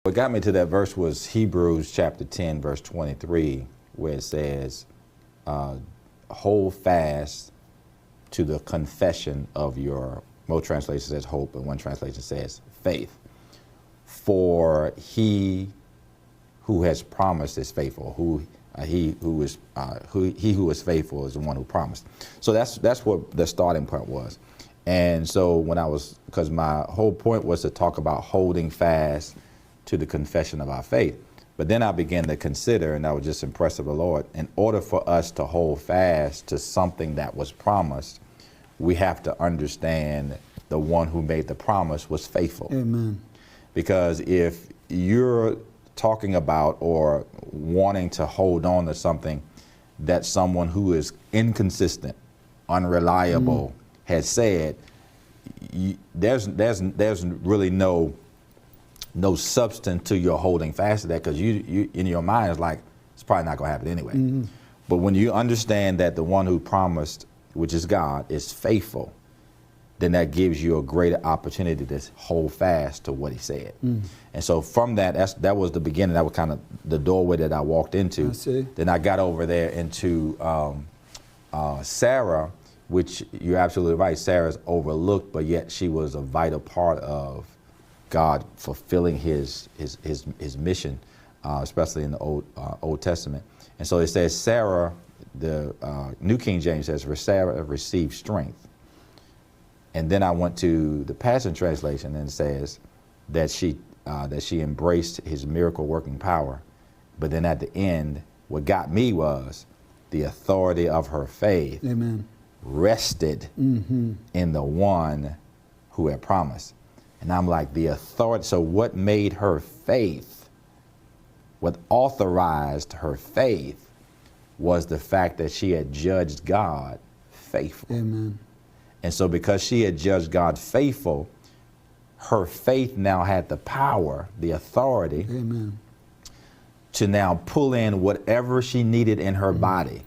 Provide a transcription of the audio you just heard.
What got me to that verse was Hebrews chapter 10, verse 23, where it says, hold fast to the confession of your, most translation says hope, and one translation says faith. For he who has promised is faithful. He who is faithful is the one who promised. So that's what the starting point was. And so when because my whole point was to talk about holding fast to the confession of our faith. But then I began to consider, and I was just impressed of the Lord, in order for us to hold fast to something that was promised, we have to understand the one who made the promise was faithful. Amen. Because if you're talking about or wanting to hold on to something that someone who is inconsistent, unreliable has said, there's really no substance to your holding fast to that, because you in your mind is like, it's probably not going to happen anyway. But when you understand that the one who promised, which is God, is faithful, then that gives you a greater opportunity to hold fast to what he said. And so from that, that was the beginning. That was kind of the doorway that I walked into. I see. Then I got over there into Sarah, which you're absolutely right. Sarah's overlooked, but yet she was a vital part of God fulfilling his mission, especially in the Old Testament. And so it says Sarah, the New King James says, Sarah received strength. And then I went to the Passion Translation, and it says that she embraced his miracle working power. But then at the end, what got me was the authority of her faith. Amen. Rested in the one who had promised. And I'm like, the authority. So what made her faith, what authorized her faith, was the fact that she had judged God faithful. Amen. And so because she had judged God faithful, her faith now had the power, the authority, Amen, to now pull in whatever she needed in her body.